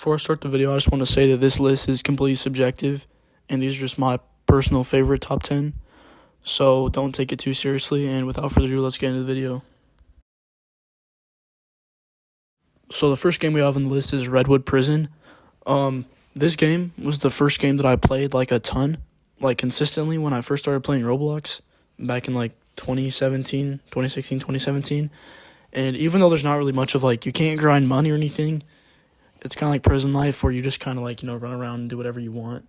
before I start the video, I just want to say that this list is completely subjective, and these are just my personal favorite top 10. So don't take it too seriously, and without further ado, let's get into the video. So the first game we have on the list is Redwood Prison. This game was the first game that I played like a ton, like consistently when I first started playing Roblox back in like 2016, 2017. And even though there's not really much of like, you can't grind money or anything, it's kind of like prison life where you just kind of like, run around and do whatever you want.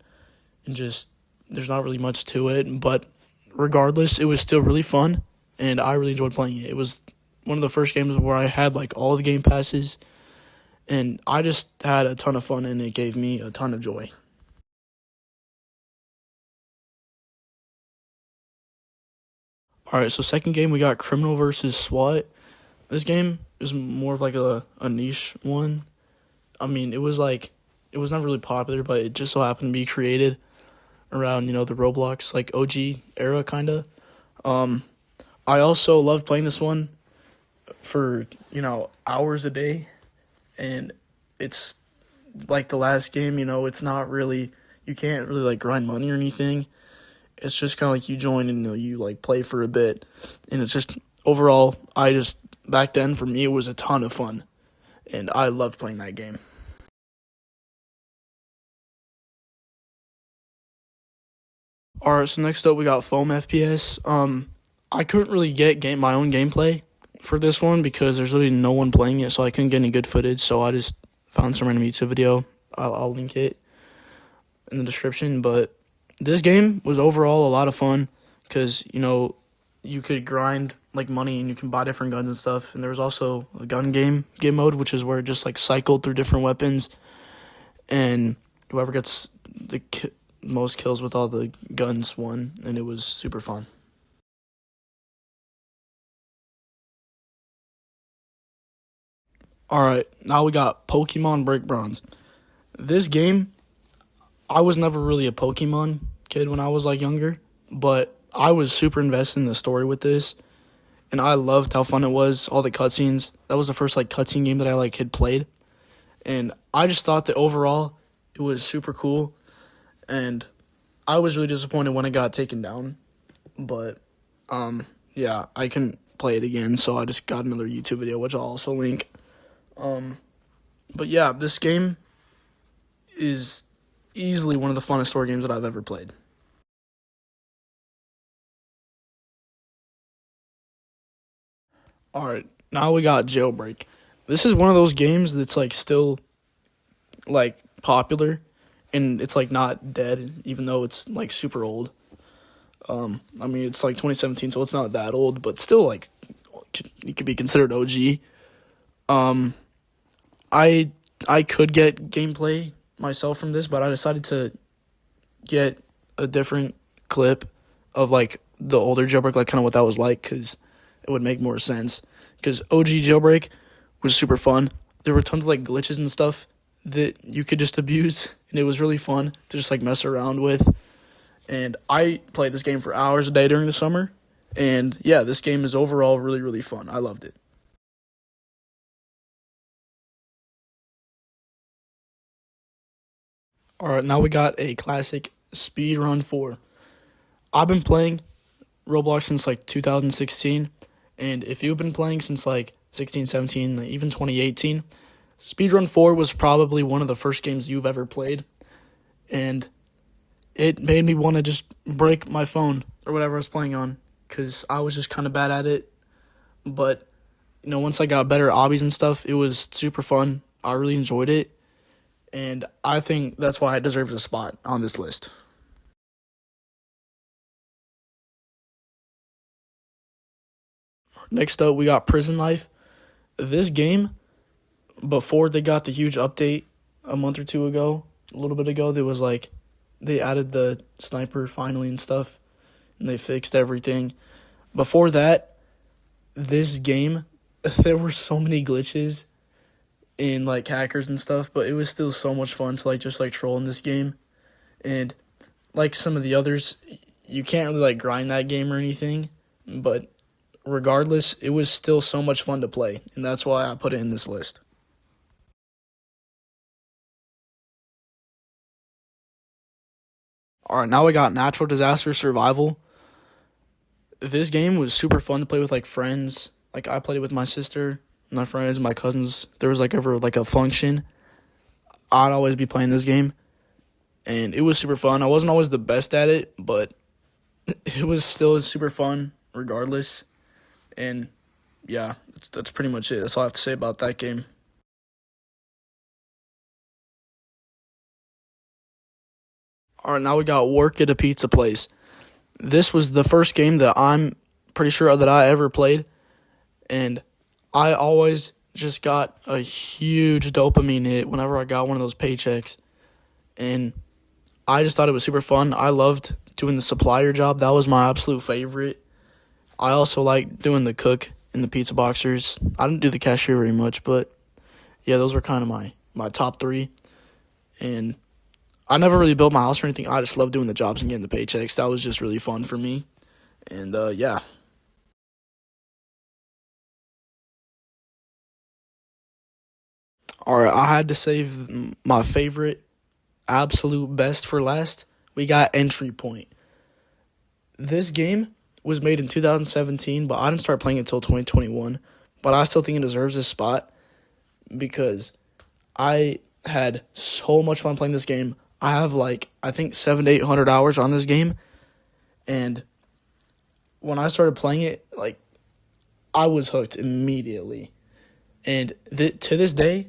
And just, there's not really much to it. But regardless, it was still really fun. And I really enjoyed playing it. It was one of the first games where I had like all the game passes. And I just had a ton of fun and it gave me a ton of joy. Alright, so second game we got Criminal versus SWAT. This game is more of like a niche one. I mean, it was not really popular, but it just so happened to be created around, the Roblox, like OG era, kind of. I also loved playing this one for, hours a day. And it's like the last game, it's not really, you can't really like grind money or anything. It's just kind of like you join and, you like play for a bit. And it's just, overall, back then for me, it was a ton of fun. And I loved playing that game. Alright, so next up we got Foam FPS. I couldn't really get my own gameplay for this one because there's really no one playing it, so I couldn't get any good footage. So I just found some random YouTube video. I'll link it in the description. But this game was overall a lot of fun because, you could grind like money and you can buy different guns and stuff. And there was also a gun game mode, which is where it just like cycled through different weapons. And whoever gets the most kills with all the guns won. And it was super fun. Alright, now we got Pokemon Break Bronze. This game, I was never really a Pokemon kid when I was like younger, but I was super invested in the story with this, and I loved how fun it was, all the cutscenes. That was the first like cutscene game that I like had played, and I just thought that overall it was super cool, and I was really disappointed when it got taken down, but yeah, I couldn't play it again, so I just got another YouTube video, which I'll also link. But yeah, this game is easily one of the funnest story games that I've ever played. Alright, now we got Jailbreak. This is one of those games that's like still like popular and it's like not dead even though it's like super old. I mean, it's like 2017, so it's not that old, but still like it could be considered OG. I could get gameplay myself from this, but I decided to get a different clip of like the older Jailbreak, like kind of what that was like, because it would make more sense. Because OG Jailbreak was super fun. There were tons of like glitches and stuff that you could just abuse, and it was really fun to just like mess around with. And I played this game for hours a day during the summer, and yeah, this game is overall really, really fun. I loved it. Alright, now we got a classic, Speedrun 4. I've been playing Roblox since like 2016, and if you've been playing since like 16, 17, even 2018, Speedrun 4 was probably one of the first games you've ever played, and it made me want to just break my phone or whatever I was playing on, because I was just kind of bad at it. But, once I got better at obbies and stuff, it was super fun. I really enjoyed it. And I think that's why it deserves a spot on this list. Next up, we got Prison Life. This game, before they got the huge update a month or two ago, a little bit ago, there was like, they added the sniper finally and stuff, and they fixed everything. Before that, this game, there were so many glitches in like hackers and stuff, but it was still so much fun to like just like troll in this game. And like some of the others, you can't really like grind that game or anything, but regardless, it was still so much fun to play, and that's why I put it in this list. All right, now we got natural disaster survival. This game was super fun to play with like friends. Like I played it with my sister, my friends, my cousins. There was like ever like a function, I'd always be playing this game, and it was super fun. I wasn't always the best at it, but it was still super fun regardless. And yeah, that's pretty much it. That's all I have to say about that game. All right, now we got work at a pizza place. This was the first game that I'm pretty sure that I ever played, and I always just got a huge dopamine hit whenever I got one of those paychecks, and I just thought it was super fun. I loved doing the supplier job. That was my absolute favorite. I also liked doing the cook and the pizza boxers. I didn't do the cashier very much, but yeah, those were kind of my top three. And I never really built my house or anything. I just loved doing the jobs and getting the paychecks. That was just really fun for me. And yeah. All right, I had to save my favorite, absolute best for last. We got Entry Point. This game was made in 2017, but I didn't start playing it until 2021. But I still think it deserves this spot because I had so much fun playing this game. I have like I think 700 to 800 hours on this game, and when I started playing it, like I was hooked immediately. And to this day,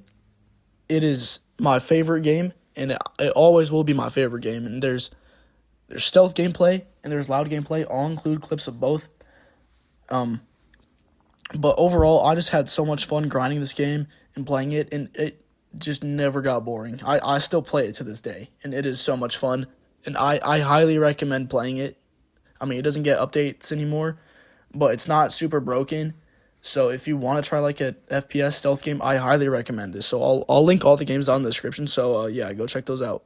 it is my favorite game, and it always will be my favorite game. And there's stealth gameplay and there's loud gameplay. I'll include clips of both. But overall, I just had so much fun grinding this game and playing it, and it just never got boring. I still play it to this day, and it is so much fun. And I highly recommend playing it. I mean, it doesn't get updates anymore, but it's not super broken. So if you want to try like a FPS stealth game, I highly recommend this. So I'll link all the games down in the description. So yeah, go check those out.